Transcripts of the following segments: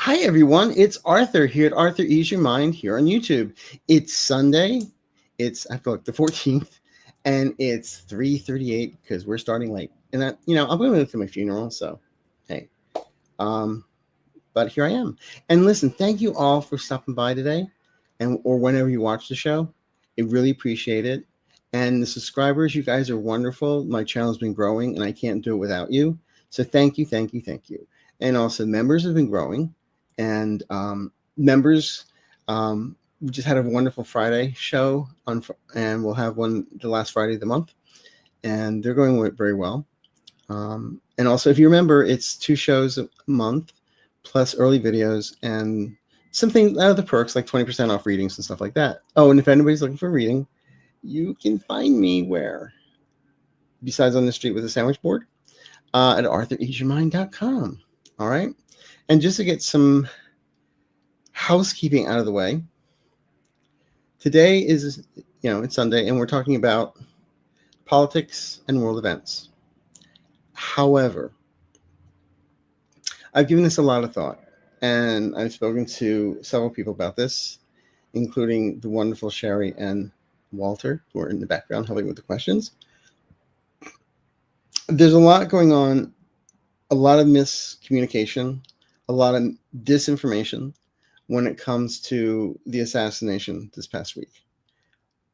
Hi, everyone. It's Arthur here at Arthur Ease Your Mind here on YouTube. It's Sunday. I feel like the 14th, and it's 3:38 because we're starting late. And I'm going to go to my funeral, so hey. But here I am. And listen, thank you all for stopping by today, or whenever you watch the show. I really appreciate it. And the subscribers, you guys are wonderful. My channel's been growing, and I can't do it without you. So thank you, thank you, thank you. And also, members have been growing. And members, we just had a wonderful Friday show and we'll have one the last Friday of the month, and they're going very well. And also, if you remember, it's 2 shows a month plus early videos and something out of the perks like 20% off readings and stuff like that. Oh, and if anybody's looking for reading, you can find me where? Besides on the street with a sandwich board, at arthureaseyourmind.com. All right. And just to get some housekeeping out of the way, today is, it's Sunday, and we're talking about politics and world events. However, I've given this a lot of thought, and I've spoken to several people about this, including the wonderful Sherry and Walter, who are in the background helping with the questions. There's a lot going on, a lot of miscommunication, a lot of disinformation when it comes to the assassination this past week.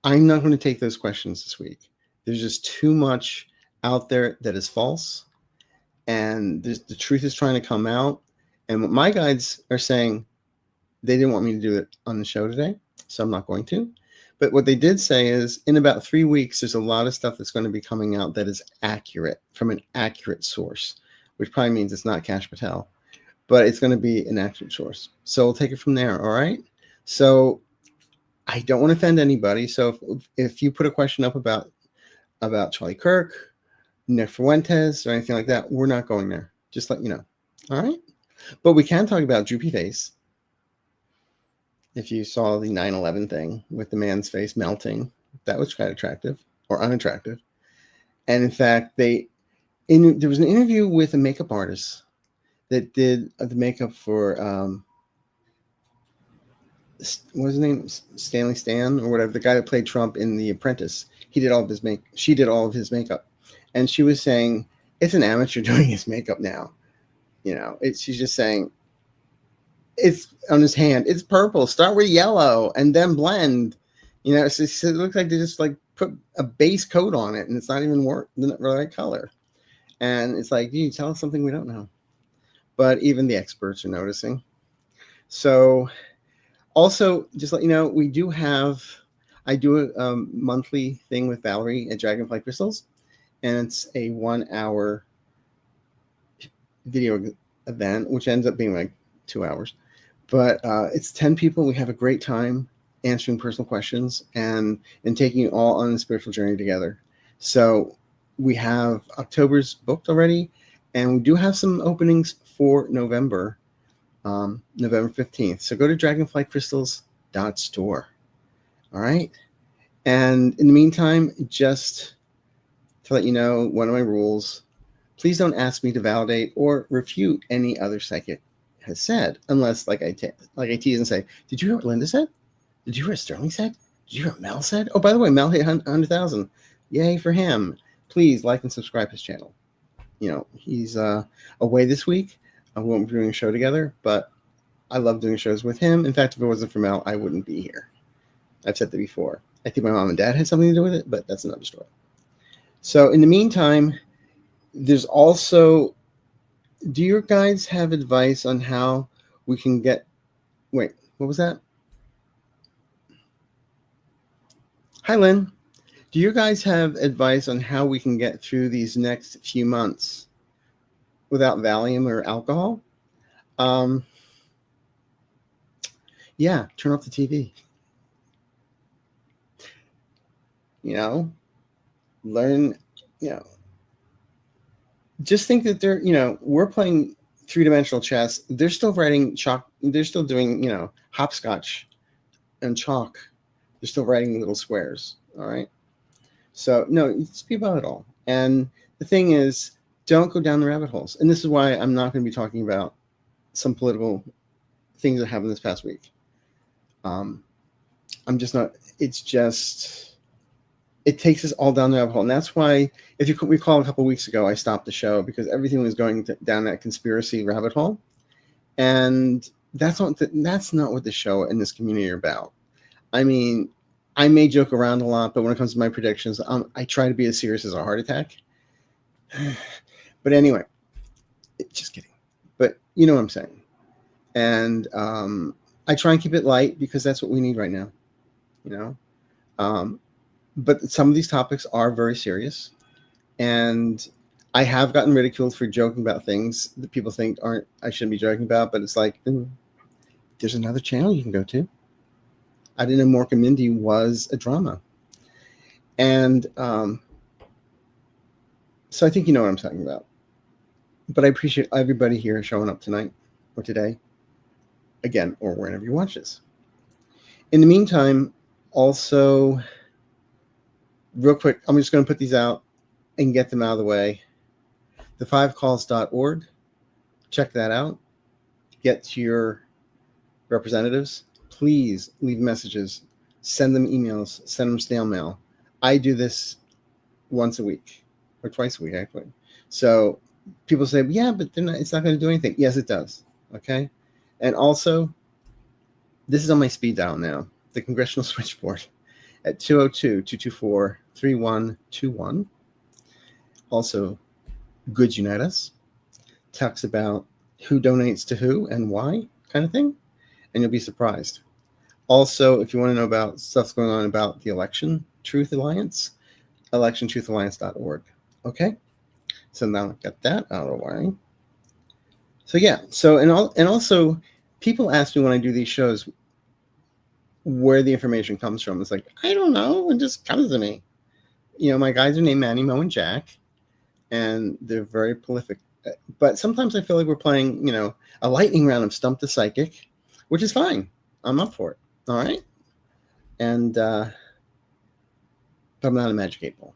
I'm not going to take those questions this week. There's just too much out there that is false, and the truth is trying to come out. And what my guides are saying, they didn't want me to do it on the show today, so I'm not going to. But what they did say is, in about 3 weeks, there's a lot of stuff that's going to be coming out that is accurate, from an accurate source, which probably means it's not Kash Patel, but it's going to be an accurate source. So we'll take it from there, all right? So I don't want to offend anybody. So if you put a question up about Charlie Kirk, Nick Fuentes, or anything like that, we're not going there. Just let you know, all right? But we can talk about Droopy Face. If you saw the 9/11 thing with the man's face melting, that was quite attractive or unattractive. And in fact, there was an interview with a makeup artist that did the makeup for what was his name? Stanley Stan or whatever, the guy that played Trump in The Apprentice. She did all of his makeup, and she was saying it's an amateur doing his makeup now. She's just saying it's on his hand. It's purple. Start with yellow and then blend. So it looks like they just like put a base coat on it, and it's not even the right color. And it's like, you tell us something we don't know. But even the experts are noticing. So also, just let you know, I do a monthly thing with Valerie at Dragonfly Crystals, and it's a 1-hour video event, which ends up being like 2 hours. But it's 10 people. We have a great time answering personal questions and taking you all on a spiritual journey together. So we have October's booked already, and we do have some openings for November, November 15th. So go to dragonflycrystals.store. All right. And in the meantime, just to let you know, one of my rules, please don't ask me to validate or refute any other psychic has said, unless like I tease and say, did you hear what Linda said? Did you hear what Sterling said? Did you hear what Mel said? Oh, by the way, Mel hit 100,000. Yay for him. Please like and subscribe his channel. He's away this week. We won't be doing a show together, but I love doing shows with him. In fact, if it wasn't for Mel, I wouldn't be here. I've said that before. I think my mom and dad had something to do with it, but that's another story. So in the meantime, there's also, do your guides have advice on how we can get, wait, what was that? Hi, Lynn. Do you guys have advice on how we can get through these next few months without Valium or alcohol? Yeah, turn off the TV. Learn, just think that we're playing 3-dimensional chess. They're still writing chalk. They're still doing, hopscotch and chalk. They're still writing little squares. All right. So no, speak about it all. And the thing is, don't go down the rabbit holes. And this is why I'm not going to be talking about some political things that happened this past week. I'm just not. It's just. It takes us all down the rabbit hole, and that's why, if you recall, a couple of weeks ago, I stopped the show because everything was going down that conspiracy rabbit hole, and that's not what the show and this community are about. I mean, I may joke around a lot, but when it comes to my predictions, I try to be as serious as a heart attack. But anyway, just kidding. But you know what I'm saying. And I try and keep it light because that's what we need right now. You know. But some of these topics are very serious, and I have gotten ridiculed for joking about things that people think I shouldn't be joking about. But it's like, there's another channel you can go to. I didn't know Mork and Mindy was a drama, and so I think you know what I'm talking about. But I appreciate everybody here showing up tonight or today, again, or whenever you watch this. In the meantime, also, real quick, I'm just going to put these out and get them out of the way. The5calls.org. Check that out. Get to your representatives. Please leave messages. Send them emails. Send them snail mail. I do this once a week or twice a week, actually. So people say, yeah, but it's not going to do anything. Yes, it does. Okay. And also, this is on my speed dial now, the Congressional Switchboard at 202-224-3121. Also, Goods Unite Us talks about who donates to who and why, kind of thing, and you'll be surprised. Also, if you want to know about stuff's going on about the Election Truth Alliance, electiontruthalliance.org. Okay, so now I've got that out of the way. So yeah, and also, people ask me when I do these shows where the information comes from. It's like, I don't know, it just comes to me. You know, my guys are named Manny, Mo, and Jack, and they're very prolific. But sometimes I feel like we're playing, you know, a lightning round of Stump the Psychic, which is fine. I'm up for it. All right. And but I'm not a magic 8 ball.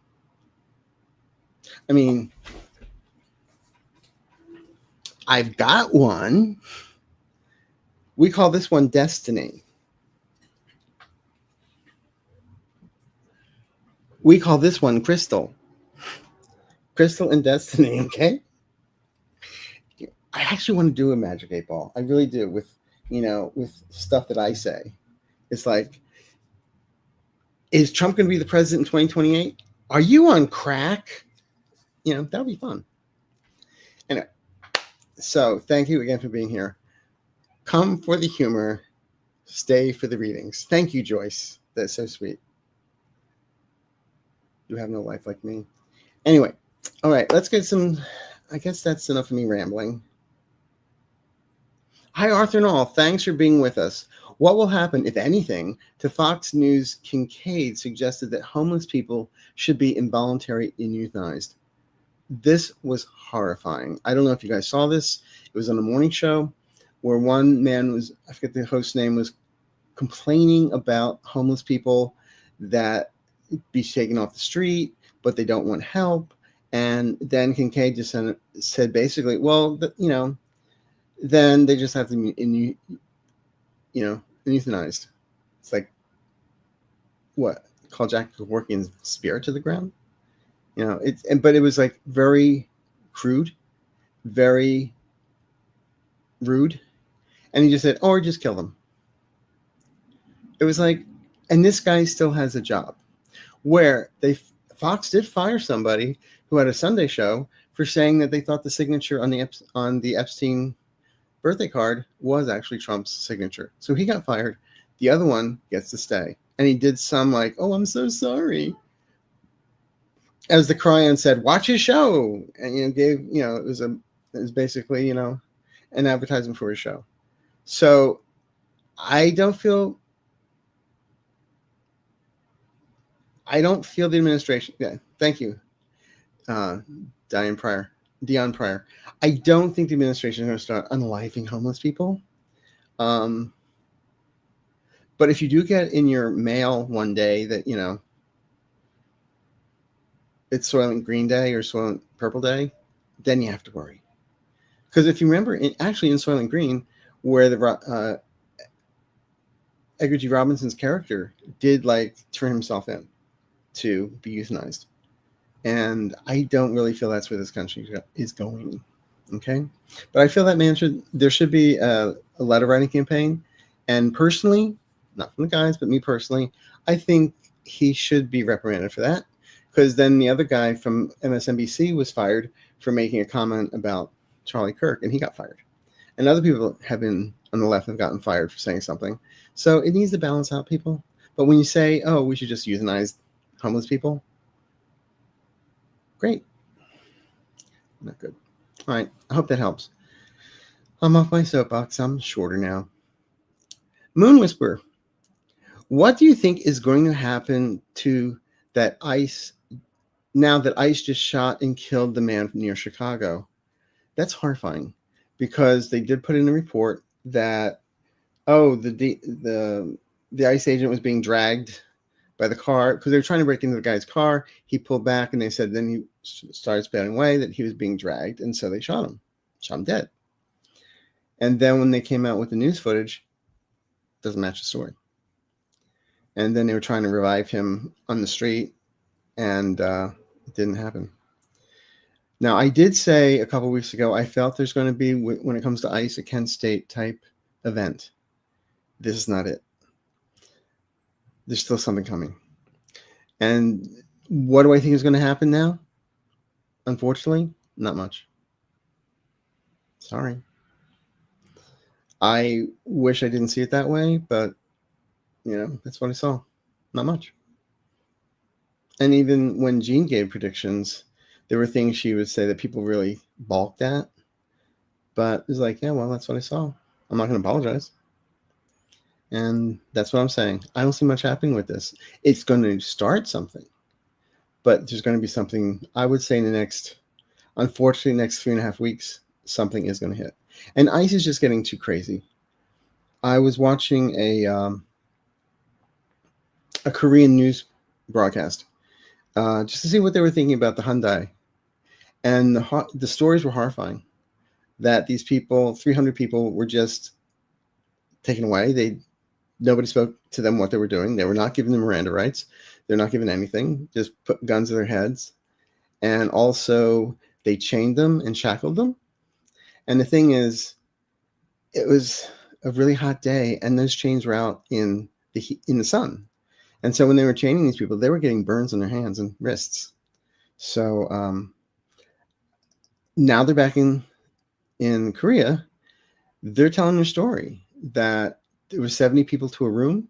I mean, I've got one. We call this one Destiny. We call this one Crystal. Crystal and Destiny, okay? I actually want to do a magic 8 ball. I really do, with stuff that I say. It's like, is Trump going to be the president in 2028? Are you on crack? You know, that'll be fun. Anyway, so thank you again for being here. Come for the humor, stay for the readings. Thank you, Joyce. That's so sweet. You have no life like me. Anyway, all right, let's get some. I guess that's enough of me rambling. Hi, Arthur and all. Thanks for being with us. What will happen, if anything, to Fox News Kincaid suggested that homeless people should be involuntarily euthanized? This was horrifying. I don't know if you guys saw this. It was on a morning show where one man was, I forget the host's name, was complaining about homeless people that be taken off the street, but they don't want help. And then Kincaid just said basically, well, then they just have to be, euthanized. It's like, what? Call Jack Kevorkian's spirit to the ground? You know, but it was like very crude, very rude. And he just said, or just kill them. It was like, and this guy still has a job where Fox did fire somebody who had a Sunday show for saying that they thought the signature on the Epstein birthday card was actually Trump's signature. So he got fired. The other one gets to stay. And he did some like, oh, I'm so sorry. As the Cryon said, watch his show. And, it was basically, an advertisement for his show. So I don't feel the administration. Yeah, thank you, Dion Pryor. I don't think the administration is going to start unaliving homeless people. But if you do get in your mail one day that, it's Soylent Green Day or Soylent Purple Day, then you have to worry. Because if you remember, in Soylent Green, where the Edgar G. Robinson's character did like turn himself in to be euthanized. And I don't really feel that's where this country is going. Okay. But I feel that there should be a letter writing campaign. And personally, not from the guys, but me personally, I think he should be reprimanded for that. Because then the other guy from MSNBC was fired for making a comment about Charlie Kirk, and he got fired. And other people have been on the left have gotten fired for saying something. So it needs to balance out, people. But when you say, oh, we should just euthanize homeless people, great. Not good. All right. I hope that helps. I'm off my soapbox. I'm shorter now. Moon Whisperer, what do you think is going to happen to that ICE now that ICE just shot and killed the man near Chicago? That's horrifying because they did put in a report that, oh, the ICE agent was being dragged by the car because they were trying to break into the guy's car. He pulled back and they said then he started spouting away that he was being dragged. And so they shot him dead. And then when they came out with the news footage, it doesn't match the story. And then they were trying to revive him on the street and it didn't happen. Now, I did say a couple weeks ago, I felt there's going to be, when it comes to ICE, a Kent State type event. This is not it. There's still something coming. And what do I think is going to happen now? Unfortunately, not much. Sorry. I wish I didn't see it that way, but, that's what I saw. Not much. And even when Jean gave predictions, there were things she would say that people really balked at. But it was like, yeah, well, that's what I saw. I'm not going to apologize. And that's what I'm saying. I don't see much happening with this. It's going to start something. But there's going to be something, I would say, unfortunately, next 3.5 weeks, something is going to hit. And ICE is just getting too crazy. I was watching a Korean news broadcast just to see what they were thinking about the Hyundai. And the stories were horrifying. That these people, 300 people, were just taken away. Nobody spoke to them what they were doing. They were not given the Miranda rights. They're not given anything. Just put guns to their heads. And also, they chained them and shackled them. And the thing is, it was a really hot day, and those chains were out in the sun. And so when they were chaining these people, they were getting burns on their hands and wrists. So now they're back in Korea. They're telling their story that there were 70 people to a room.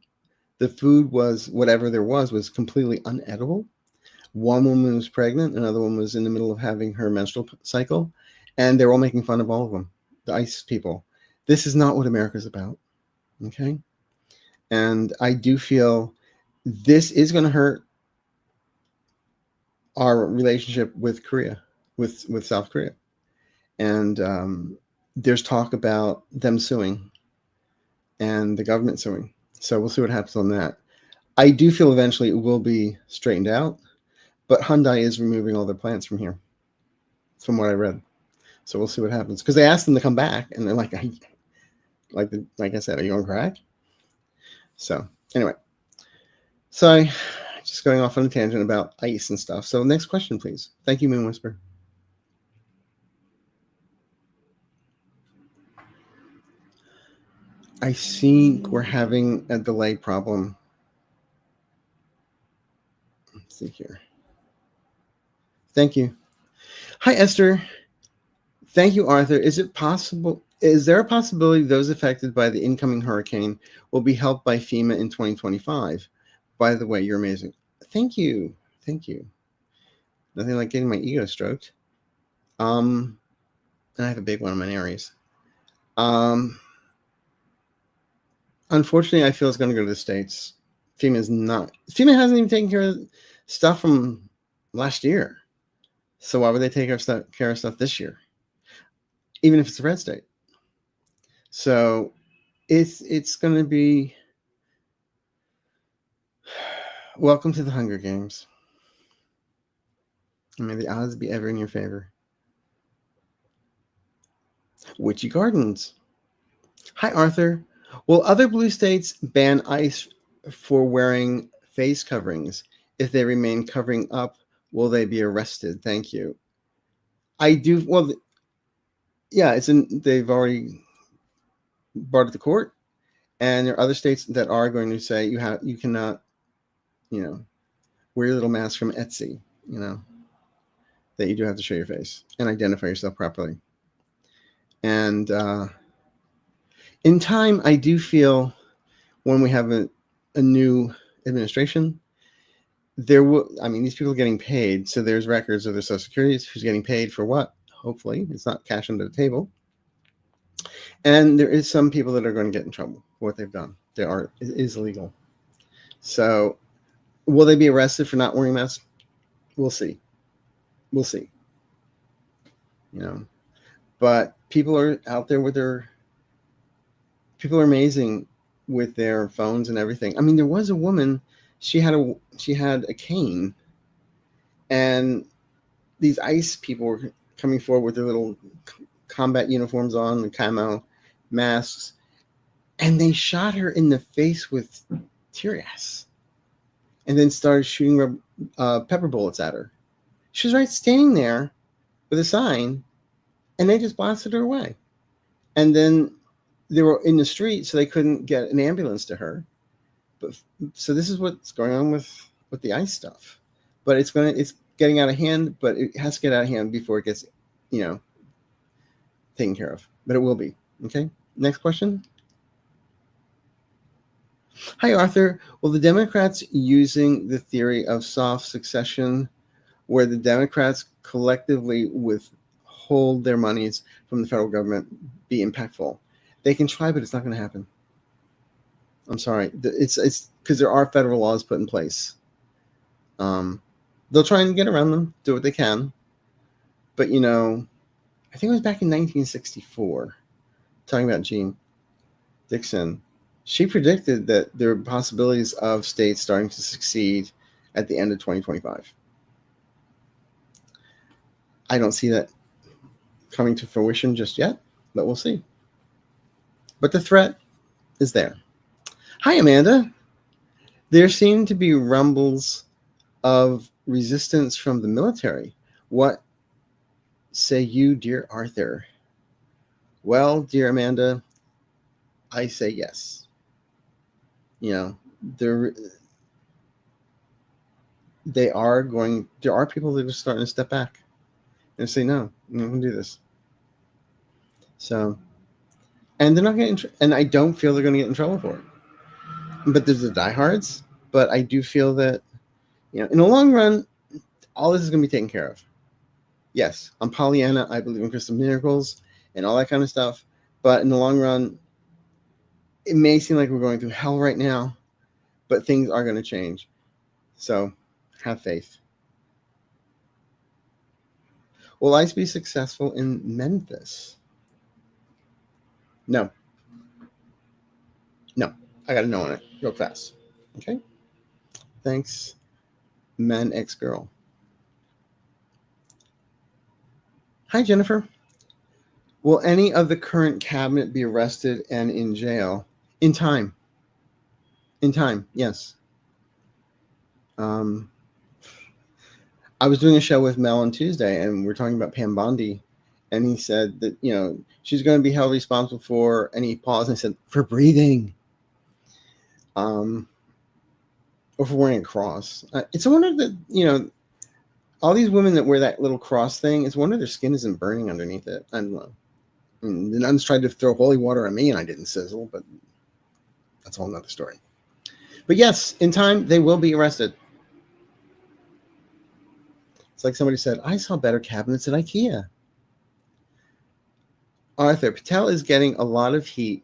The food was, whatever there was completely unedible. One woman was pregnant. Another one was in the middle of having her menstrual cycle. And they're all making fun of all of them, the ICE people. This is not what America's about. Okay? And I do feel this is going to hurt our relationship with Korea, with South Korea. And there's talk about them suing and the government suing. So we'll see what happens on that. I do feel eventually it will be straightened out, but Hyundai is removing all their plants from here, from what I read. So we'll see what happens. Because they asked them to come back, and they're like, like I said, are you on crack? So anyway, so just going off on a tangent about ICE and stuff. So next question, please. Thank you, Moon Whisper. I think we're having a delay problem. Let's see here. Thank you. Hi, Esther. Thank you, Arthur. Is there a possibility those affected by the incoming hurricane will be helped by FEMA in 2025? By the way, you're amazing. Thank you. Thank you. Nothing like getting my ego stroked. And I have a big one in my Aries. Unfortunately, I feel it's going to go to the States. FEMA hasn't even taken care of stuff from last year. So why would they take care of stuff this year? Even if it's a red state. So it's going to be welcome to the Hunger Games. And may the odds be ever in your favor. Witchy Gardens. Hi, Arthur. Will other blue states ban ICE for wearing face coverings? If they remain covering up, will they be arrested? Thank you. I do. Well, yeah, they've already brought it to court, and there are other states that are going to say you cannot, wear your little mask from Etsy, that you do have to show your face and identify yourself properly. And in time, I do feel when we have a new administration, these people are getting paid, so there's records of their Social Security, who's getting paid for what. Hopefully it's not cash under the table, and there is some people that are going to get in trouble for what they've done. It is illegal. So will they be arrested for not wearing masks? We'll see. But people are out there people are amazing with their phones and everything. I mean, there was a woman, she had a cane, and these ICE people were coming forward with their little combat uniforms on, the camo masks, and they shot her in the face with tear gas and then started shooting pepper bullets at her. She was right standing there with a sign, and they just blasted her away. And then they were in the street, so they couldn't get an ambulance to her. But so this is what's going on with the ICE stuff. But it's getting out of hand, but it has to get out of hand before it gets, taken care of. But it will be. Okay. Next question. Hi, Arthur. Will the Democrats using the theory of soft succession, where the Democrats collectively withhold their monies from the federal government, be impactful? They can try, but it's not going to happen. I'm sorry. It's because there are federal laws put in place. They'll try and get around them, do what they can. But, I think it was back in 1964, talking about Jean Dixon. She predicted that there are possibilities of states starting to succeed at the end of 2025. I don't see that coming to fruition just yet, but we'll see. But the threat is there. Hi, Amanda. There seem to be rumbles of resistance from the military. What say you, dear Arthur? Well, dear Amanda, I say yes. There are people that are starting to step back and say, no, I'm not going to do this. So, and they're not getting, and I don't feel they're going to get in trouble for it. But there's the diehards. But I do feel that, in the long run, all this is going to be taken care of. Yes, I'm Pollyanna. I believe in crystal miracles and all that kind of stuff. But in the long run, it may seem like we're going through hell right now, but things are going to change. So have faith. Will ICE be successful in Memphis? No. I got to know on it real fast. Okay. Thanks, man, ex-girl. Hi, Jennifer. Will any of the current cabinet be arrested and in jail? In time. Yes. I was doing a show with Mel on Tuesday, and we're talking about Pam Bondi, and he said that, she's going to be held responsible for, and he paused and said, for breathing. Or for wearing a cross. It's a wonder that, all these women that wear that little cross thing, it's a wonder their skin isn't burning underneath it. I don't know. The nuns tried to throw holy water on me and I didn't sizzle, but that's a whole nother story. But yes, in time, they will be arrested. It's like somebody said, I saw better cabinets at IKEA. Arthur, Patel is getting a lot of heat.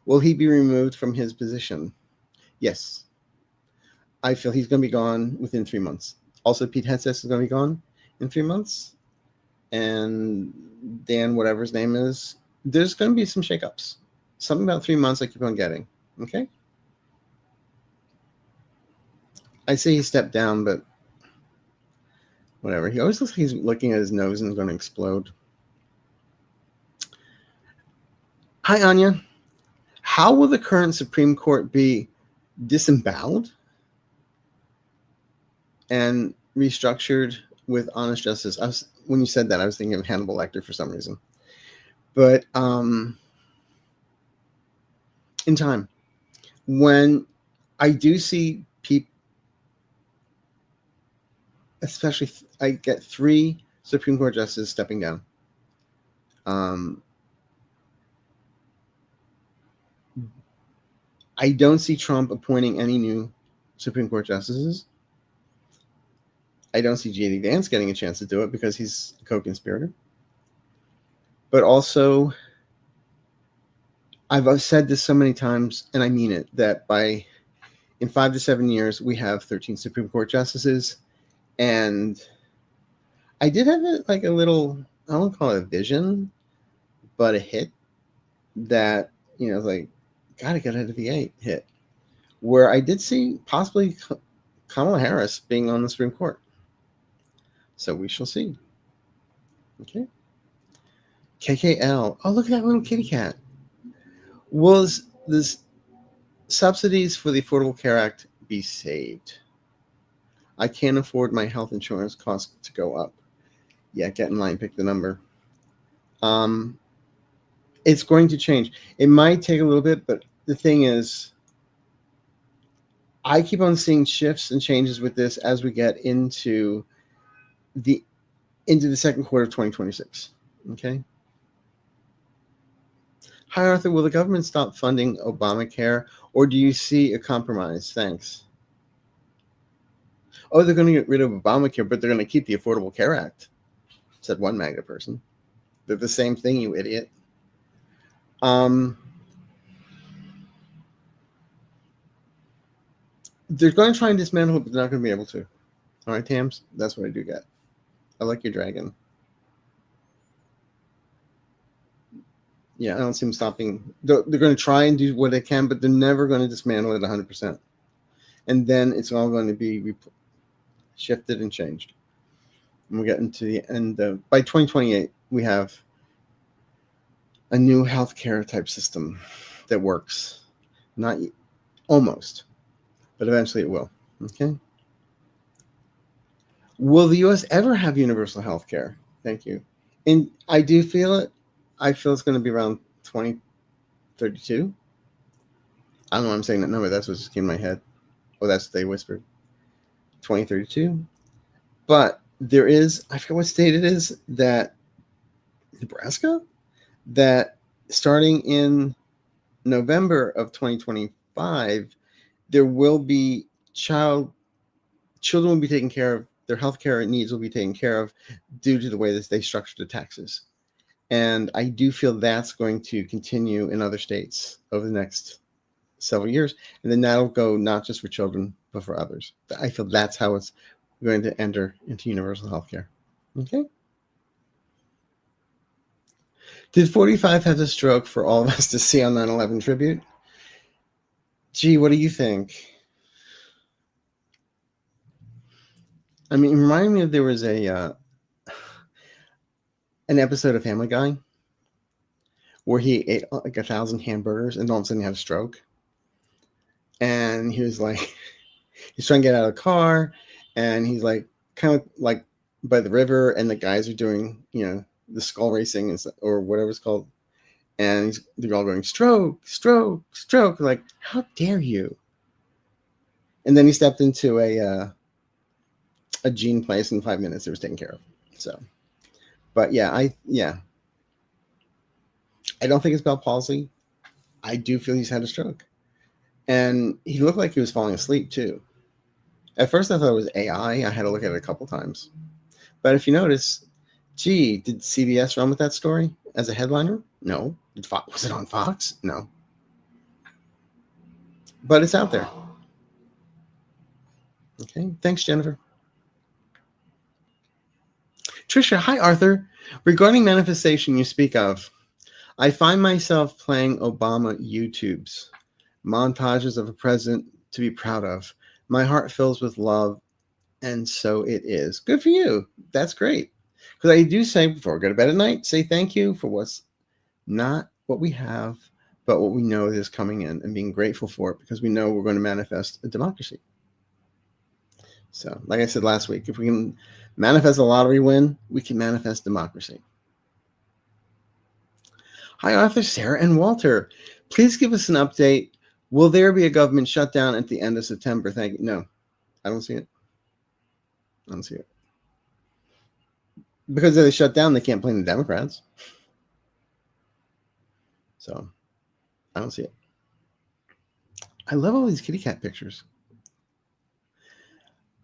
Will he be removed from his position? Yes. I feel he's going to be gone within 3 months. Also, Pete Hegseth is going to be gone in 3 months. And Dan, whatever his name is, there's going to be some shakeups. Something about 3 months I keep on getting. Okay? I say he stepped down, but whatever. He always looks like he's looking at his nose and is going to explode. Hi, Anya. How will the current Supreme Court be disemboweled and restructured with honest justice? When you said that, I was thinking of Hannibal Lecter for some reason. But in time, when I do see people, especially I get 3 Supreme Court justices stepping down. I don't see Trump appointing any new Supreme Court justices. I don't see J.D. Vance getting a chance to do it because he's a co-conspirator. But also, I've said this so many times, and I mean it, that in 5 to 7 years, we have 13 Supreme Court justices. And I did have a little, I don't call it a vision, but a hit that, gotta get out of the 8 hit, where I did see possibly Kamala Harris being on the Supreme Court. So we shall see. Okay. KKL. Oh, look at that little kitty cat. Will this subsidies for the Affordable Care Act be saved? I can't afford my health insurance costs to go up. Yeah, get in line, pick the number. It's going to change. It might take a little bit, but the thing is, I keep on seeing shifts and changes with this as we get into the second quarter of 2026. Okay. Hi, Arthur. Will the government stop funding Obamacare, or do you see a compromise? Thanks. Oh, they're going to get rid of Obamacare, but they're going to keep the Affordable Care Act, said one MAGA person. They're the same thing, you idiot. They're going to try and dismantle it, but they're not going to be able to. All right, Tams? That's what I do get. I like your dragon. Yeah, I don't see them stopping. They're going to try and do what they can, but they're never going to dismantle it 100%. And then it's all going to be shifted and changed. And we're getting to the end of, by 2028, we have a new healthcare type system that works. Not almost, but eventually it will. Okay. Will the U.S. ever have universal health care? Thank you. And I do feel it. I feel it's going to be around 2032. I don't know why I'm saying that number. That's what just came in my head. Oh, that's what they whispered. 2032. But there is, I forget what state it is, that Nebraska, that starting in November of 2025, there will be children will be taken care of, their healthcare needs will be taken care of due to the way that they structure the taxes. And I do feel that's going to continue in other states over the next several years. And then that'll go not just for children, but for others. I feel that's how it's going to enter into universal healthcare. Okay. Did 45 have a stroke for all of us to see on 9/11 tribute? Gee, what do you think? I mean, remind me if there was an episode of Family Guy where he ate like 1,000 hamburgers and all of a sudden he had a stroke. And he was like, he's trying to get out of the car and he's like, kind of like by the river, and the guys are doing, the skull racing and or whatever it's called. And they're all going, stroke, stroke, stroke. Like, how dare you? And then he stepped into a gene place in 5 minutes. It was taken care of. So, but yeah, I don't think it's Bell palsy. I do feel he's had a stroke. And he looked like he was falling asleep too. At first I thought it was AI. I had to look at it a couple times. But if you notice, did CBS run with that story as a headliner? No. Was it on Fox? No. But it's out there. Okay. Thanks, Jennifer. Trisha, hi, Arthur. Regarding manifestation you speak of, I find myself playing Obama YouTubes, montages of a president to be proud of. My heart fills with love, and so it is. Good for you. That's great. Because I do say before I go to bed at night, say thank you for what's not what we have, but what we know is coming in and being grateful for it, because we know we're going to manifest a democracy. So, like I said last week, if we can manifest a lottery win, we can manifest democracy. Hi, Arthur, Sarah, and Walter. Please give us an update. Will there be a government shutdown at the end of September? Thank you. No, I don't see it. I don't see it. Because if they shut down, they can't blame the Democrats. So, I don't see it. I love all these kitty cat pictures.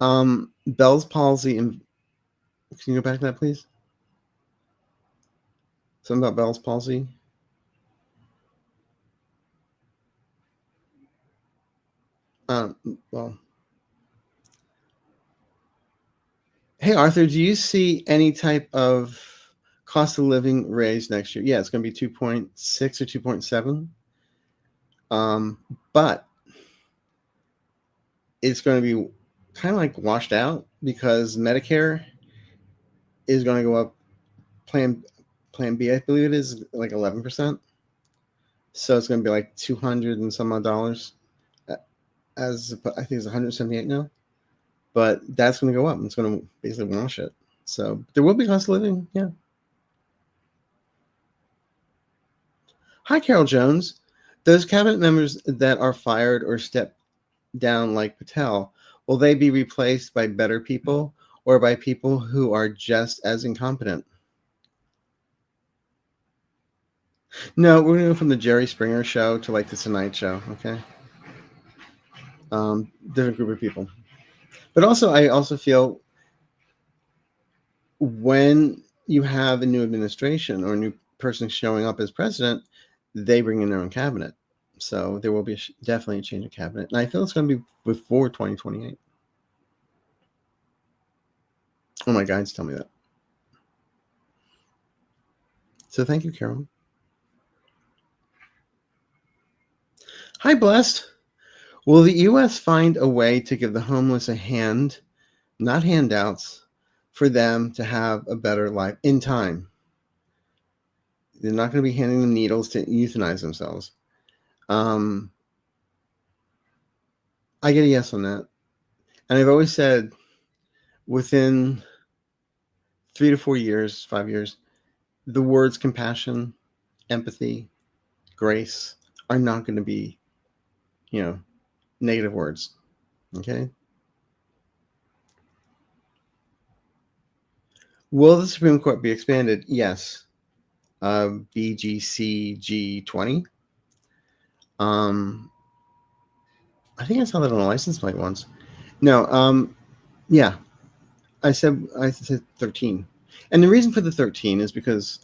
Bell's palsy. And can you go back to that, please? Something about Bell's palsy. Well, hey, Arthur, do you see any type of cost of living raise next year? Yeah, it's going to be 2.6 or 2.7. But it's going to be kind of like washed out, because Medicare is going to go up. Plan B, I believe it is like 11%. So it's going to be like $200 and some odd dollars. As I think it's 178 now. But that's going to go up. It's going to basically wash it. So there will be cost of living. Yeah. Hi, Carol Jones. Those cabinet members that are fired or step down like Patel, will they be replaced by better people or by people who are just as incompetent? No, we're going to go from the Jerry Springer show to like the Tonight Show, okay? Different group of people. But also, I also feel when you have a new administration or a new person showing up as president, they bring in their own cabinet. So there will be definitely a change of cabinet. And I feel it's going to be before 2028. Oh, my guides tell me that. So thank you, Carol. Hi, Blessed. Will the U.S. find a way to give the homeless a hand, not handouts, for them to have a better life in time? They're not going to be handing them needles to euthanize themselves. I get a yes on that. And I've always said within 3 to 4 years, 5 years, the words compassion, empathy, grace are not going to be, negative words. Okay? Will the Supreme Court be expanded? Yes. BGCG20. I think I saw that on a license plate once. No, yeah. I said 13. And the reason for the 13 is because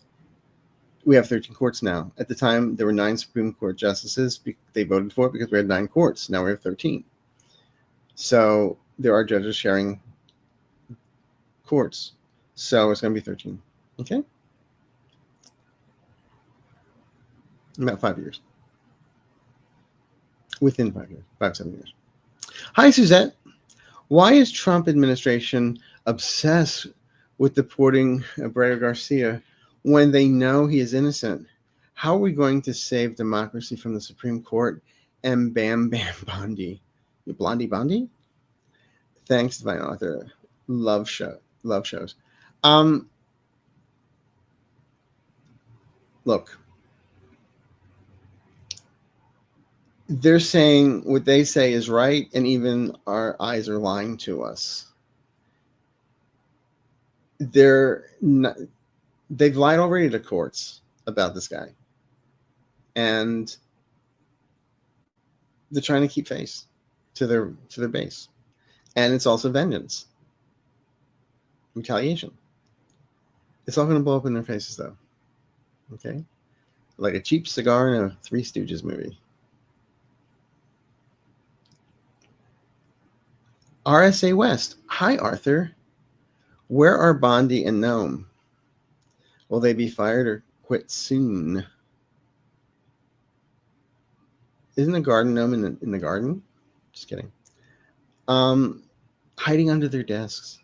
we have 13 courts now. At the time, there were 9 Supreme Court justices. They voted for it because we had 9 courts. Now we have 13. So there are judges sharing courts. So it's going to be 13. Okay? About 5 years. Within 5 years. 5-7 years. Hi, Suzette. Why is Trump administration obsessed with deporting Abreu Garcia when they know he is innocent? How are we going to save democracy from the Supreme Court and Bam Bam Bondi? Blondie Bondi? Thanks, Divine Author. Love shows. Look, they're saying what they say is right, and even our eyes are lying to us. They've lied already to courts about this guy, and they're trying to keep face to their base, and it's also vengeance, retaliation. It's all going to blow up in their faces, though. Okay, like a cheap cigar in a Three Stooges movie. RSA West. Hi, Arthur. Where are Bondi and Gnome? Will they be fired or quit soon? Isn't a garden gnome in the garden? Just kidding. Hiding under their desks.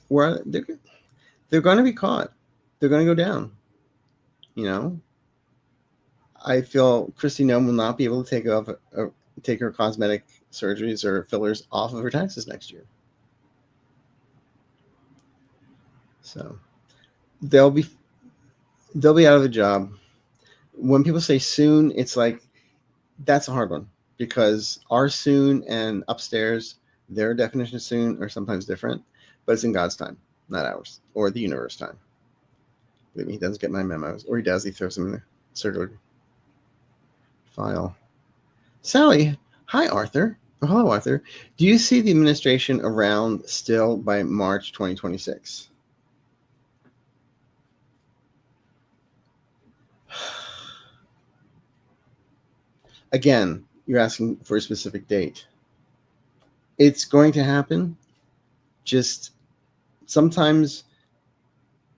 Where they're going to be caught. They're going to go down. You know, I feel Christy Nome will not be able to take her cosmetic surgeries or fillers off of her taxes next year. So they'll be out of a job. When people say soon, it's like that's a hard one because our soon and upstairs, their definition of soon are sometimes different, but it's in God's time, not ours or the universe time. Believe me, he doesn't get my memos, or he does. He throws them in the circular file. Sally, hi, Arthur. Oh, hello, Arthur. Do you see the administration around still by March 2026? Again, you're asking for a specific date. It's going to happen. Just sometimes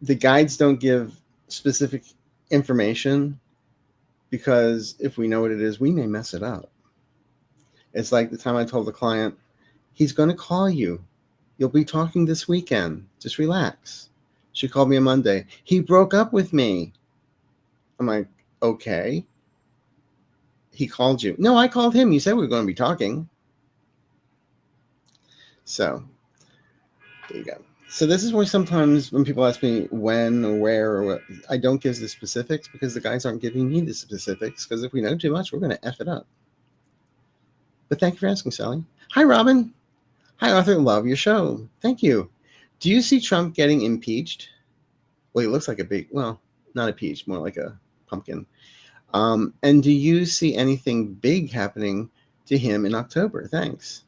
the guides don't give specific information because if we know what it is, we may mess it up. It's like the time I told the client, he's going to call you. You'll be talking this weekend. Just relax. She called me on Monday. He broke up with me. I'm like, okay. He called you. No, I called him. You said we were going to be talking. So there you go. So this is why sometimes when people ask me when or where or what, I don't give the specifics because the guys aren't giving me the specifics, because if we know too much, we're going to F it up. But thank you for asking, Sally. Hi, Robin. Hi, Arthur. Love your show. Thank you. Do you see Trump getting impeached? Well, he looks like a big, well, not a peach, more like a pumpkin. And do you see anything big happening to him in October? Thanks.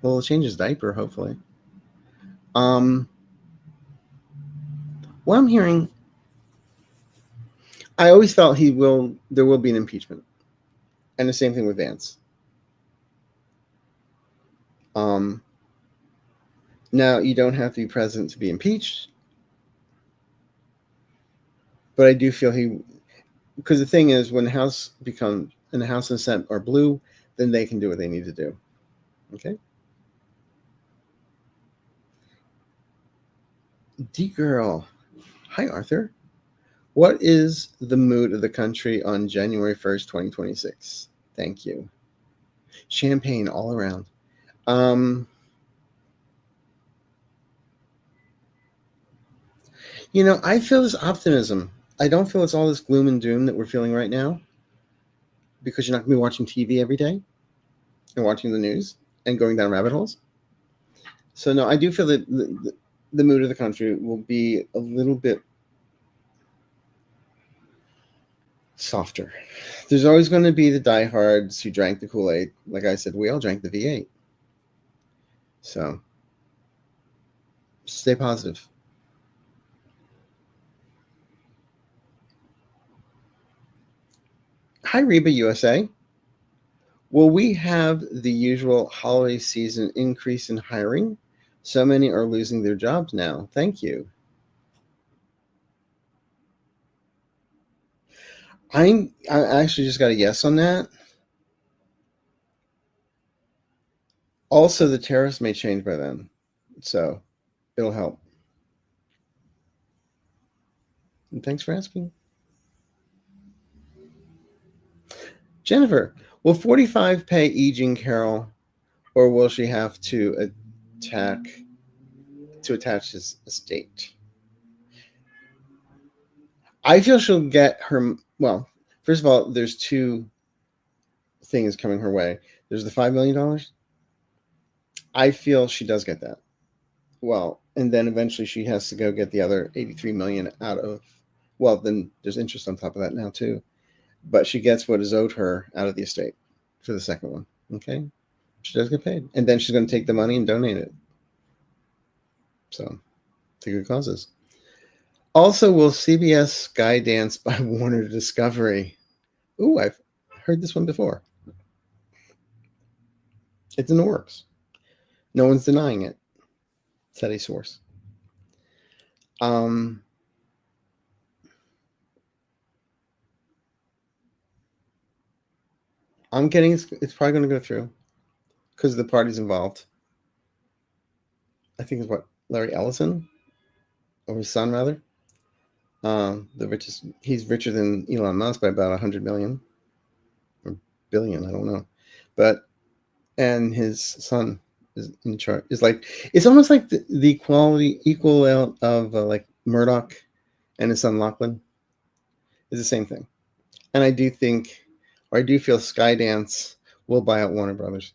Well, he'll change his diaper, hopefully. What I'm hearing, I always felt there will be an impeachment. And the same thing with Vance. Now, you don't have to be president to be impeached. But I do feel because the thing is, when the House and the Senate are blue, then they can do what they need to do. Okay? D-Girl. Hi, Arthur. What is the mood of the country on January 1st, 2026? Thank you. Champagne all around. I feel this optimism. I don't feel it's all this gloom and doom that we're feeling right now, because you're not going to be watching TV every day and watching the news and going down rabbit holes. So, no, I do feel that the mood of the country will be a little bit softer. There's always going to be the diehards who drank the Kool-Aid. Like I said, we all drank the V8. So, stay positive. Hi, Reba USA. Will we have the usual holiday season increase in hiring? So many are losing their jobs now. Thank you. I actually just got a yes on that. Also, the tariffs may change by then, so it'll help. And thanks for asking. Jennifer, will 45 pay E. Jean Carroll, or will she have to attach his estate? I feel she'll get her. Well, first of all, there's two things coming her way. There's the $5 million. I feel she does get that. Well, and then eventually she has to go get the other 83 million out of. Well, then there's interest on top of that now too. But she gets what is owed her out of the estate for the second one. Okay, she does get paid, and then she's going to take the money and donate it. So, to good causes. Also, will CBS Skydance by Warner Discovery? Ooh, I've heard this one before. It's in the works. No one's denying it. Said a source. I'm getting it's probably going to go through because the parties involved. I think it's what, Larry Ellison? or his son rather. The richest. He's richer than Elon Musk by about 100 million or billion. I don't know, but and his son is in charge. Is like it's almost like the equal of like Murdoch and his son Lachlan is the same thing. And I do think, or I do feel, Skydance will buy out Warner Brothers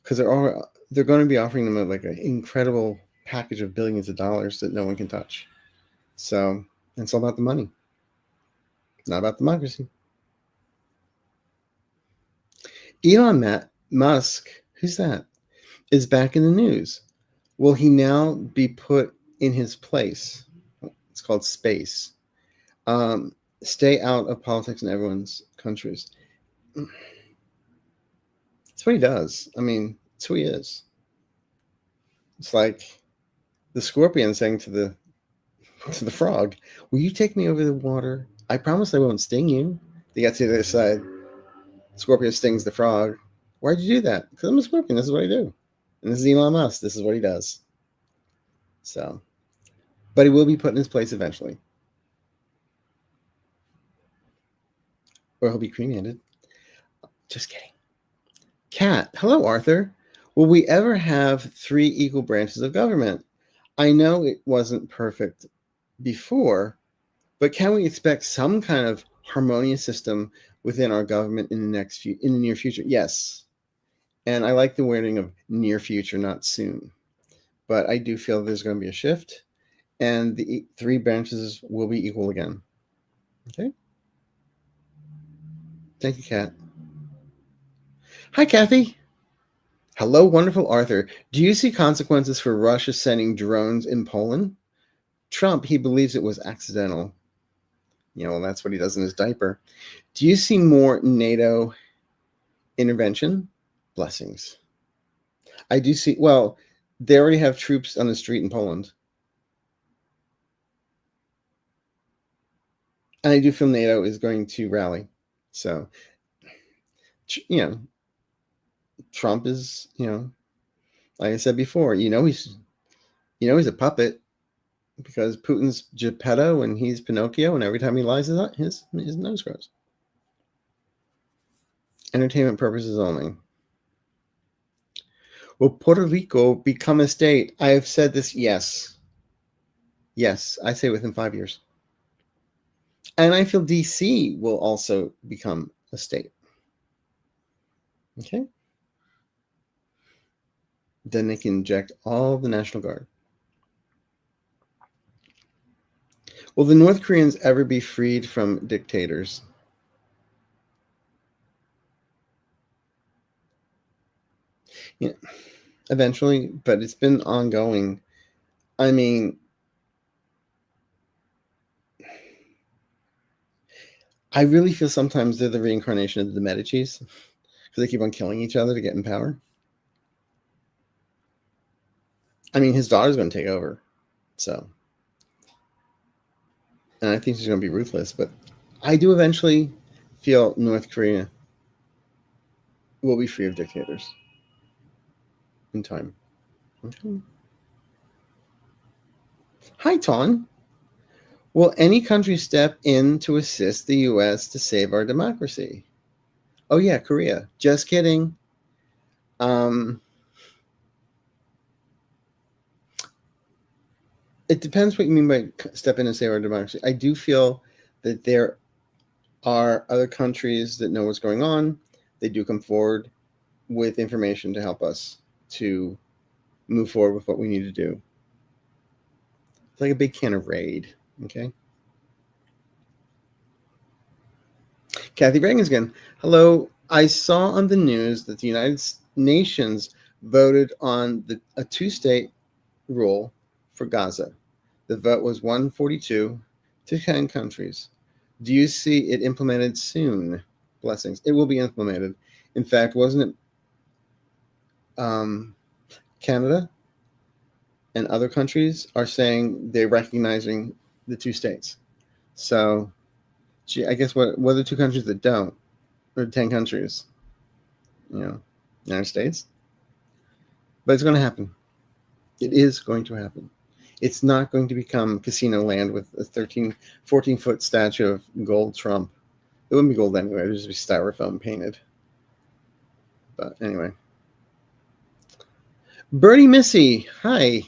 because they're going to be offering them like an incredible package of billions of dollars that no one can touch. So it's all about the money, not about democracy. Elon Musk, who's that, is back in the news. Will he now be put in his place? It's called space. Stay out of politics in everyone's countries. That's what he does. I mean, that's who he is. It's like the scorpion saying to the frog, "Will you take me over the water? I promise I won't sting you." They got to the other side. Scorpion stings the frog. Why'd you do that? Because I'm a scorpion. This is what I do. And this is Elon Musk. This is what he does. So, but he will be put in his place eventually. Or he'll be cremated. Just kidding. Kat, hello, Arthur. Will we ever have 3 equal branches of government? I know it wasn't perfect before, but can we expect some kind of harmonious system within our government in the near future? Yes. And I like the wording of near future, not soon. But I do feel there's going to be a shift, and the 3 branches will be equal again. Okay? Thank you, Kat. Hi, Kathy. Hello, wonderful Arthur. Do you see consequences for Russia sending drones in Poland? Trump, he believes it was accidental. Well, that's what he does in his diaper. Do you see more NATO intervention? Blessings. I do see, well, they already have troops on the street in Poland. And I do feel NATO is going to rally. So, Trump is, like I said before, he's a puppet because Putin's Geppetto and he's Pinocchio, and every time he lies, his nose grows. Entertainment purposes only. Will Puerto Rico become a state? I have said this, yes. Yes, I say within 5 years. And I feel DC will also become a state. Okay? Then they can inject all the National Guard. Will the North Koreans ever be freed from dictators? Yeah, eventually, but it's been ongoing. I mean, I really feel sometimes they're the reincarnation of the Medicis because they keep on killing each other to get in power. I mean, his daughter's going to take over, so, and I think she's going to be ruthless. But I do eventually feel North Korea will be free of dictators in time. Okay. Hi, Ton. Will any country step in to assist the U.S. to save our democracy? Oh yeah, Korea. Just kidding. It depends what you mean by step in and save our democracy. I do feel that there are other countries that know what's going on. They do come forward with information to help us to move forward with what we need to do. It's like a big can of Raid, okay? Kathy Reagan again. Hello. I saw on the news that the United Nations voted on a 2-state rule for Gaza. The vote was 142 to 10 countries. Do you see it implemented soon? Blessings. It will be implemented. In fact, wasn't it Canada and other countries are saying they're recognizing the 2 states? So, I guess what are the 2 countries that don't? Or 10 countries? United States. But it's going to happen. It is going to happen. It's not going to become Casino Land with a 14-foot statue of gold Trump. It wouldn't be gold anyway. It would just be styrofoam painted. But anyway. Bertie Missy, hi.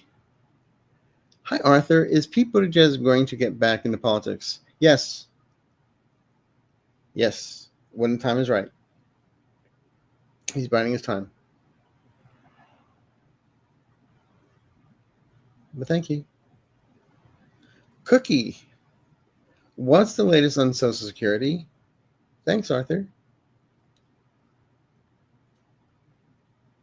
Hi, Arthur. Is Pete Buttigieg going to get back into politics? Yes. Yes. When the time is right. He's biding his time. But thank you. Cookie. What's the latest on Social Security? Thanks, Arthur.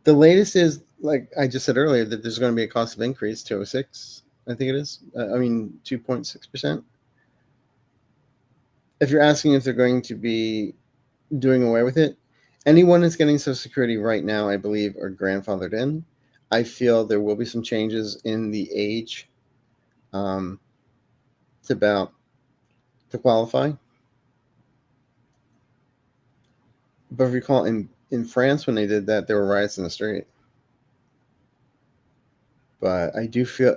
The latest is, like I just said earlier, that there's going to be a cost of increase, 206, I think it is. 2.6%. If you're asking if they're going to be doing away with it, anyone that's getting Social Security right now, I believe, are grandfathered in. I feel there will be some changes in the age to qualify. But if you recall, in France, when they did that, there were riots in the street. But I don't feel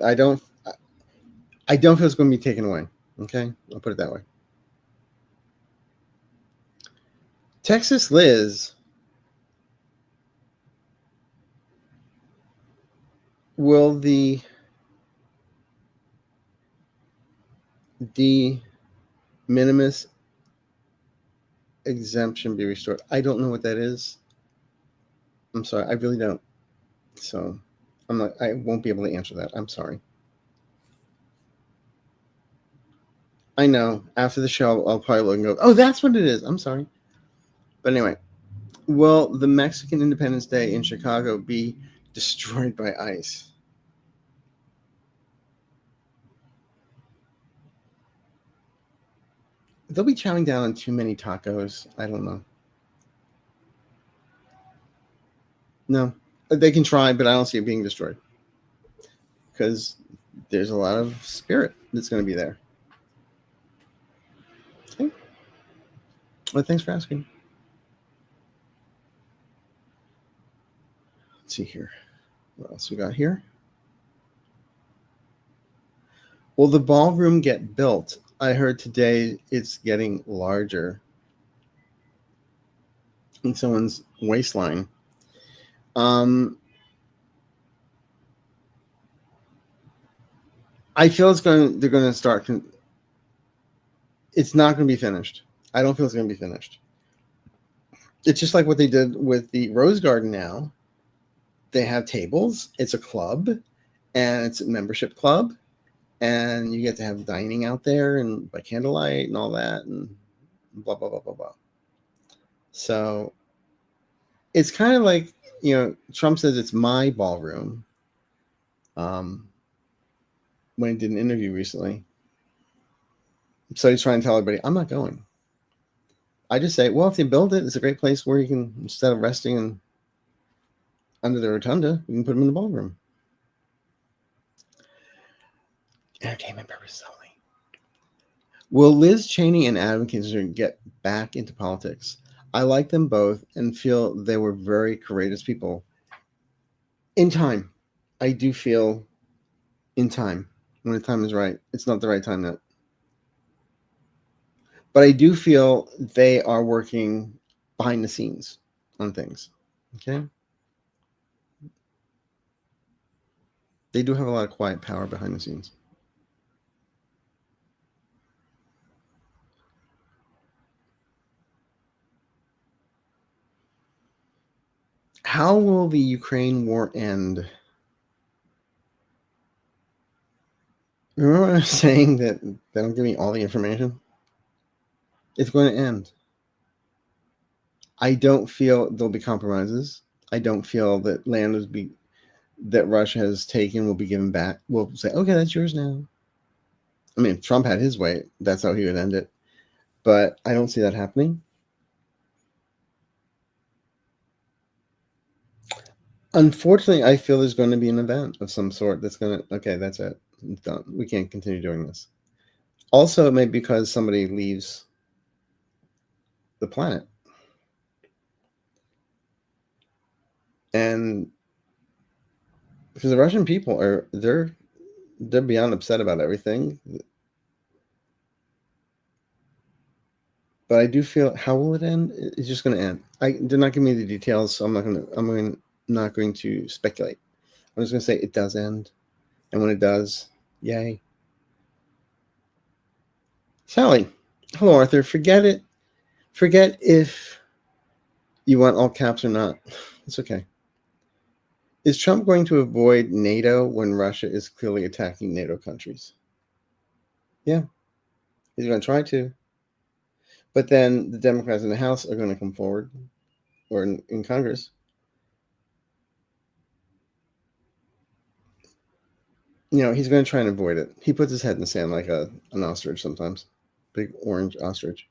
it's going to be taken away. Okay, I'll put it that way. Texas Liz, will the de minimis exemption be restored? I don't know what that is. I'm sorry, I really don't. So I won't be able to answer that. I'm sorry. I know. After the show, I'll probably look and go, oh, that's what it is. I'm sorry. But anyway, will the Mexican Independence Day in Chicago be destroyed by ice? They'll be chowing down on too many tacos. I don't know. No, they can try, but I don't see it being destroyed because there's a lot of spirit that's going to be there. Okay. Well, thanks for asking. Let's see here. What else we got here? Will the ballroom get built? I heard today it's getting larger in someone's waistline. I feel they're going to start. It's not going to be finished. I don't feel it's going to be finished. It's just like what they did with the Rose Garden now. They have tables. It's a club, and it's a membership club, and you get to have dining out there and by candlelight and all that, and blah, blah, blah, blah, blah. So it's kind of like, Trump says it's my ballroom. When he did an interview recently. So he's trying to tell everybody, I'm not going. I just say, well, if they build it, it's a great place where you can, instead of resting under the rotunda, you can put them in the ballroom. Entertainment purposes only. Will Liz Cheney and Adam Kinzinger get back into politics? I like them both and feel they were very courageous people. In time. I do feel in time. When the time is right. It's not the right time yet. But I do feel they are working behind the scenes on things. Okay? They do have a lot of quiet power behind the scenes. How will the Ukraine war end? Remember I was saying that they don't give me all the information? It's going to end. I don't feel there'll be compromises. I don't feel that land that Russia has taken will be given back. We'll say, okay, that's yours now. I mean, if Trump had his way, that's how he would end it. But I don't see that happening. Unfortunately, I feel there's going to be an event of some sort that's going to, okay, that's it. It's done. We can't continue doing this. Also, it may be because somebody leaves the planet. And because the Russian people they're they're beyond upset about everything. But I do feel, how will it end? It's just going to end. They're not giving me the details, so I'm not going to speculate. I'm just going to say it does end, and when it does, yay. Sally, hello, Arthur. Forget it. Forget if you want all caps or not. It's okay. Is Trump going to avoid NATO when Russia is clearly attacking NATO countries? Yeah, he's going to try to. But then the Democrats in the House are going to come forward, or in Congress. He's going to try and avoid it. He puts his head in the sand like an ostrich sometimes. Big orange ostrich.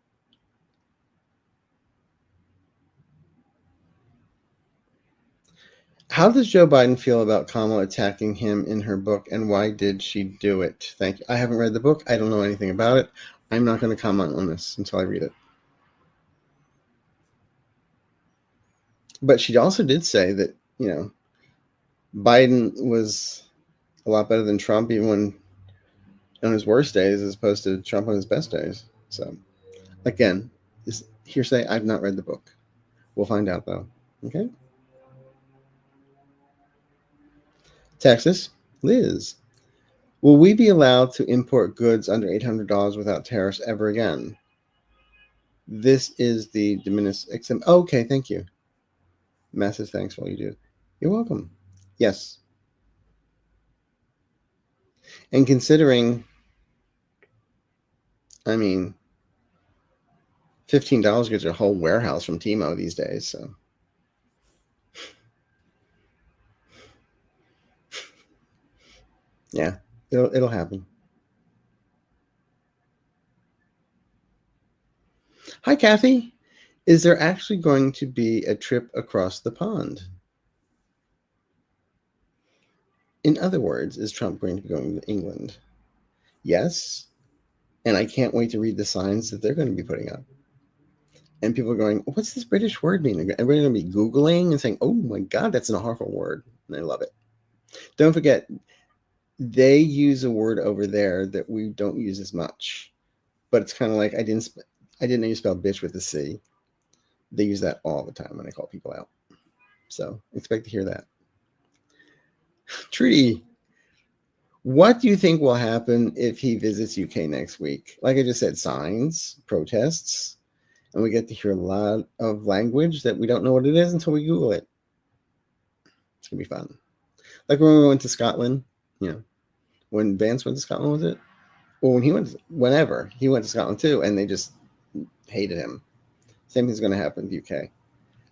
How does Joe Biden feel about Kamala attacking him in her book, and why did she do it? Thank you. I haven't read the book. I don't know anything about it. I'm not going to comment on this until I read it. But she also did say that, Biden was a lot better than Trump, even when on his worst days, as opposed to Trump on his best days. So, again, this hearsay. I've not read the book. We'll find out, though. Okay. Texas, Liz. Will we be allowed to import goods under $800 without tariffs ever again? This is the de minimis exempt. Oh, okay, thank you. Massive thanks for all you do. You're welcome. Yes. And considering, I mean, $15 gets a whole warehouse from Timo these days, so. Yeah, it'll happen. Hi, Kathy. Is there actually going to be a trip across the pond? In other words, is Trump going to be going to England? Yes. And I can't wait to read the signs that they're going to be putting up. And people are going, what's this British word mean? Everybody's going to be Googling and saying, oh my God, that's an awful word. And I love it. Don't forget, they use a word over there that we don't use as much. But it's kind of like, I didn't know you spell bitch with a C. They use that all the time when I call people out. So expect to hear that. Trudy, what do you think will happen if he visits UK next week? Like I just said, signs, protests, and we get to hear a lot of language that we don't know what it is until we Google it. It's going to be fun. Like when we went to Scotland, when Vance went to Scotland, was it? Well, whenever he went to Scotland too, and they just hated him. Same thing's going to happen in the UK.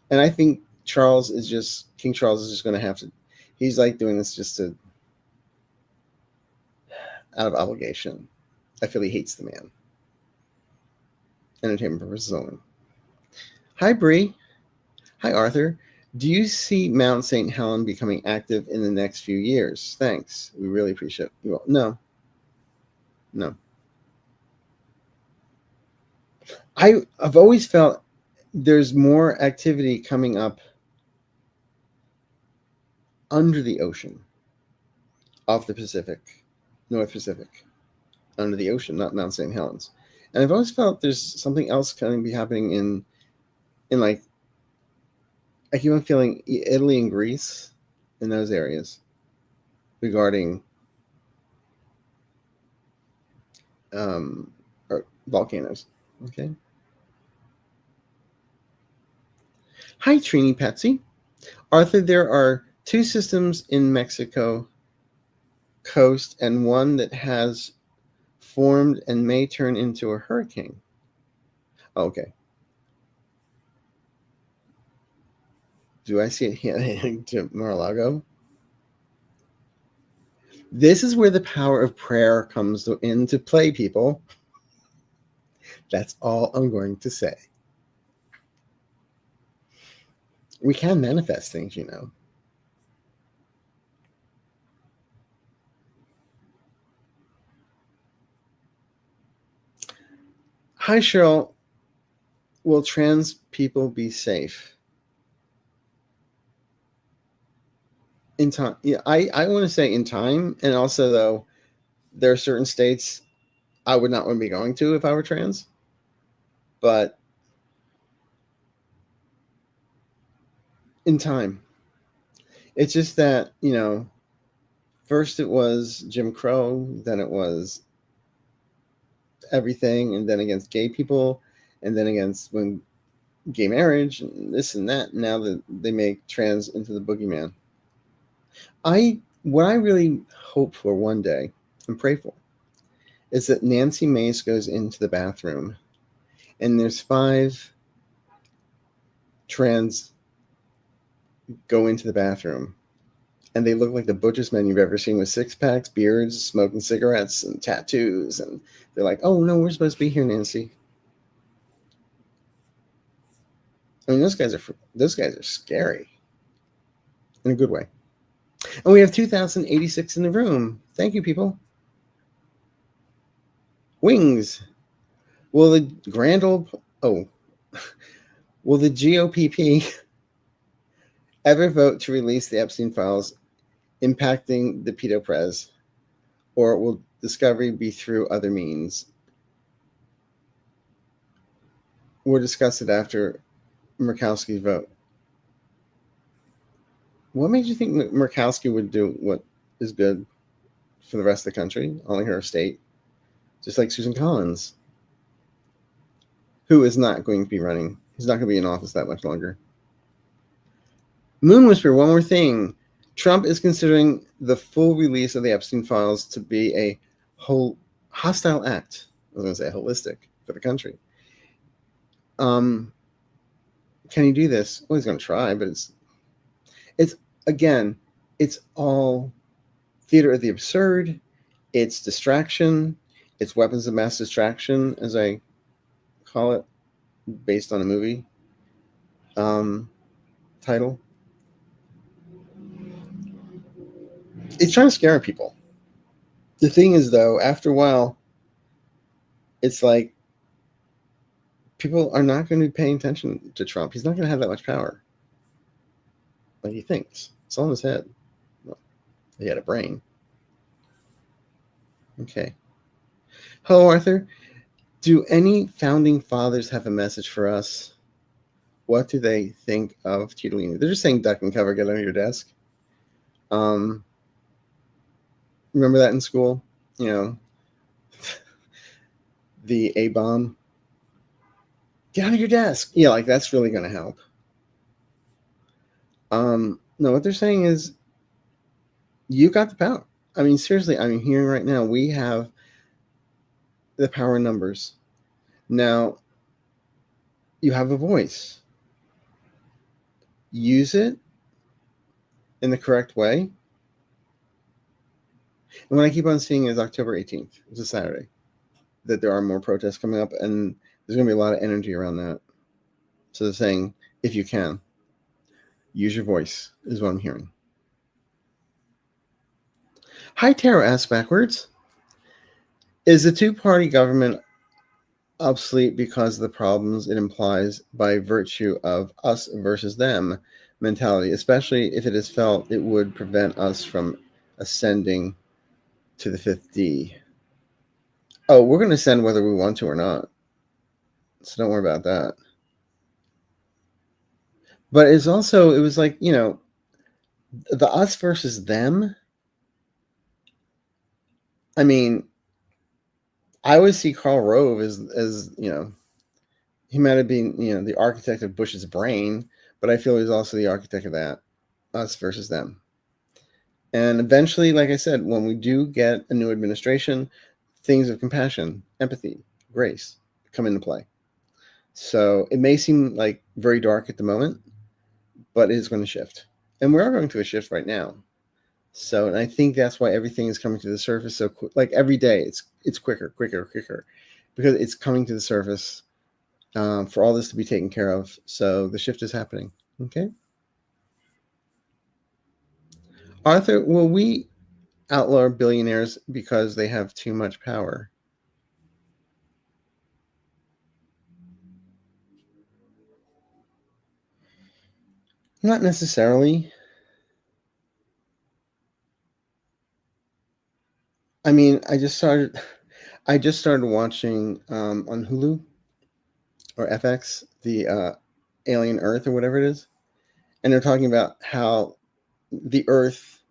And I think King Charles is just going to have to, he's like doing this just to, out of obligation. I feel he hates the man. Entertainment purposes only. Hi, Bree. Hi, Arthur. Do you see Mount St. Helen becoming active in the next few years? Thanks. We really appreciate it. No. I've always felt there's more activity coming up under the ocean, off the Pacific, North Pacific, under the ocean, not Mount St. Helens. And I've always felt there's something else going to be happening in like, I keep on feeling Italy and Greece in those areas regarding or volcanoes. Okay. Hi, Trini Patsy. Arthur, there are two systems in Mexico coast and one that has formed and may turn into a hurricane. Okay. Do I see it heading to Mar-a-Lago? This is where the power of prayer comes into play, people. That's all I'm going to say. We can manifest things, Hi, Cheryl. Will trans people be safe? In time, yeah, I want to say in time, and also though, There are certain states I would not want to be going to if I were trans. But in time, it's just that, first it was Jim Crow, then it was everything, and then against gay people, and then against when gay marriage, and this and that. Now that they make trans into the boogeyman. What I really hope for one day and pray for is that Nancy Mace goes into the bathroom and there's 5 trans go into the bathroom and they look like the butchest men you've ever seen, with 6-packs, beards, smoking cigarettes, and tattoos. And they're like, "Oh no, we're supposed to be here, Nancy." I mean, those guys are scary in a good way. And we have 2,086 in the room. Thank you, people. Wings. Will the grand old will the GOPP ever vote to release the Epstein files impacting the pedo prez, or will discovery be through other means? We'll discuss it after Murkowski's vote. What made you think Murkowski would do what is good for the rest of the country, only her state? Just like Susan Collins, who is not going to be running. He's not going to be in office that much longer. Moon Whisper, one more thing. Trump is considering the full release of the Epstein files to be a whole hostile act. I was going to say holistic for the country. Can he do this? Well, he's going to try, but it's again, it's all theater of the absurd. It's distraction. It's weapons of mass distraction, as I call it, based on a movie title. It's trying to scare people. The thing is, though, after a while, it's like people are not going to be paying attention to Trump. He's not going to have that much power. Like he thinks. It's all in his head. Well, he had a brain. Okay. Hello, Arthur. Do any founding fathers have a message for us? What do they think of Titolini? They're just saying duck and cover, get under your desk. Remember that in school? The A-bomb. Get under your desk. Yeah, like that's really going to help. No, what they're saying is you got the power. I mean, seriously, I'm hearing right now we have the power in numbers. Now, you have a voice. Use it in the correct way. And what I keep on seeing is October 18th. It's a Saturday. That there are more protests coming up, and there's going to be a lot of energy around that. So they're saying, if you can, use your voice, is what I'm hearing. Hi, Tara asks backwards. Is the two-party government obsolete because of the problems it implies by virtue of us versus them mentality, especially if it is felt it would prevent us from ascending to the 5th D? Oh, we're going to ascend whether we want to or not. So don't worry about that. But it was like, the us versus them. I mean, I always see Karl Rove as he might have been, the architect of Bush's brain, but I feel he's also the architect of that, us versus them. And eventually, like I said, when we do get a new administration, things of compassion, empathy, grace come into play. So it may seem like very dark at the moment, but it is going to shift. And we are going through a shift right now. So, and I think that's why everything is coming to the surface so quick. Like every day, it's quicker, because it's coming to the surface for all this to be taken care of. So the shift is happening. Okay. Arthur, will we outlaw billionaires because they have too much power? Not necessarily. I mean, I just started watching on Hulu or FX the Alien Earth or whatever it is, and they're talking about how the Earth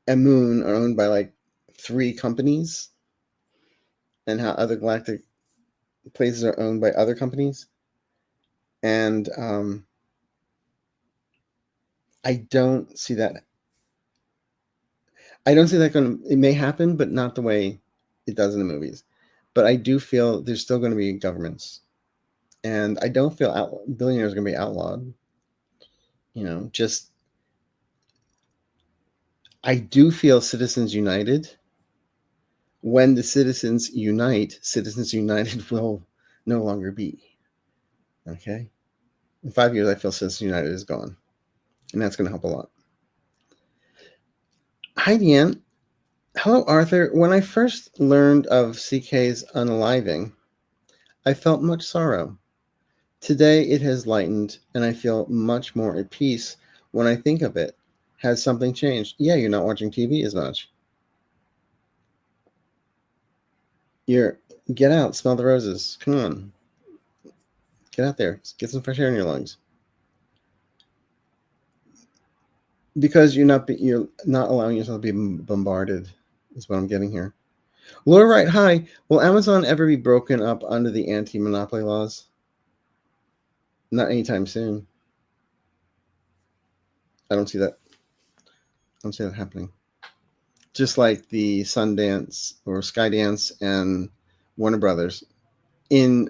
and Moon are owned by like 3 companies, and how other galactic places are owned by other companies, and I don't see that. I don't see that going. It may happen, but not the way it does in the movies. But I do feel there's still going to be governments, and I don't feel billionaires are going to be outlawed. Just I do feel citizens united. When the citizens unite, Citizens United will no longer be. Okay? In 5 years, I feel Citizens United is gone. And that's going to help a lot. Hi, Deanne. Hello, Arthur. When I first learned of CK's unaliving, I felt much sorrow. Today it has lightened, and I feel much more at peace when I think of it. Has something changed? Yeah, you're not watching TV as much. Get out, smell the roses. Come on. Get out there. Get some fresh air in your lungs. Because you're not allowing yourself to be bombarded, is what I'm getting here. Laura Wright, hi. Will Amazon ever be broken up under the anti-monopoly laws? Not anytime soon. I don't see that. I don't see that happening. Just like the Sundance or Skydance and Warner Brothers. In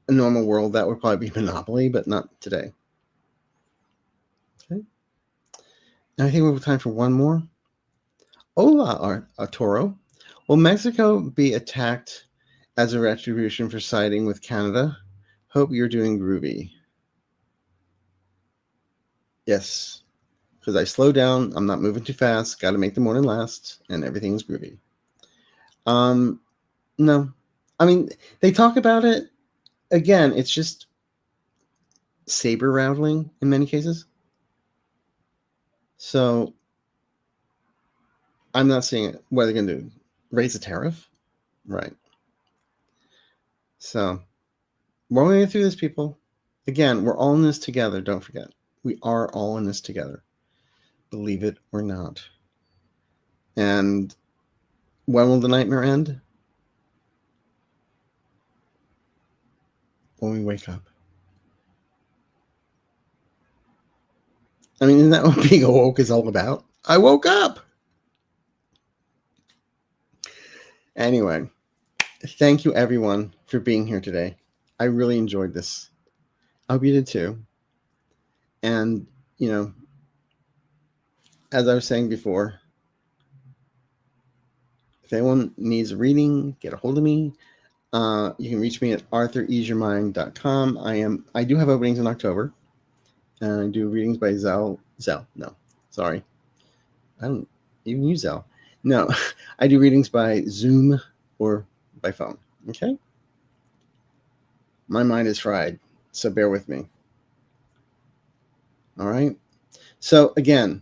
a normal world, that would probably be monopoly, but not today. Okay. Now I think we have time for one more. Hola, Arturo. Will Mexico be attacked as a retribution for siding with Canada? Hope you're doing groovy. Yes, because I slow down. I'm not moving too fast. Got to make the morning last, and everything's groovy. No. I mean, they talk about it. Again, it's just saber rattling in many cases. So I'm not seeing it. What are they going to do? Raise a tariff? Right. So we're going to get through this, people. Again, we're all in this together. Don't forget. We are all in this together. Believe it or not. And when will the nightmare end? When we wake up. I mean, isn't that what being awoke is all about? I woke up! Anyway, thank you everyone for being here today. I really enjoyed this. I hope you did too. And, as I was saying before, if anyone needs a reading, get a hold of me. You can reach me at arthureaseyourmind.com. I do have openings in October. And I do readings by Zell. No, sorry. I don't even use Zell. No, I do readings by Zoom or by phone. Okay? My mind is fried, so bear with me. All right? So, again,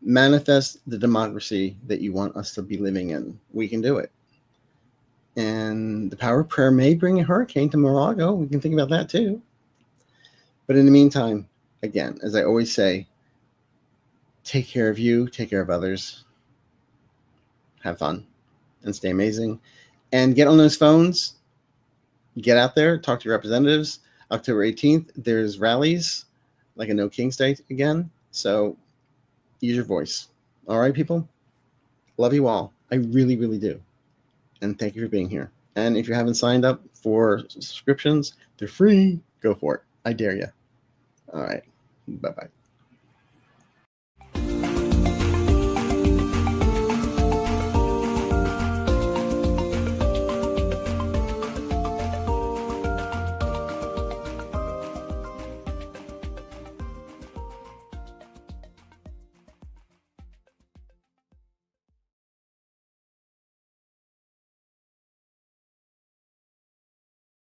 manifest the democracy that you want us to be living in. We can do it. And the power of prayer may bring a hurricane to Mar-a-Lago. We can think about that too. But in the meantime, again, as I always say, take care of you, take care of others, have fun, and stay amazing. And get on those phones. Get out there, talk to your representatives. October 18th, there's rallies, like a No King's Day again. So use your voice. All right, people? Love you all. I really, really do. And thank you for being here. And if you haven't signed up for subscriptions, they're free. Go for it. I dare you. All right. Bye-bye.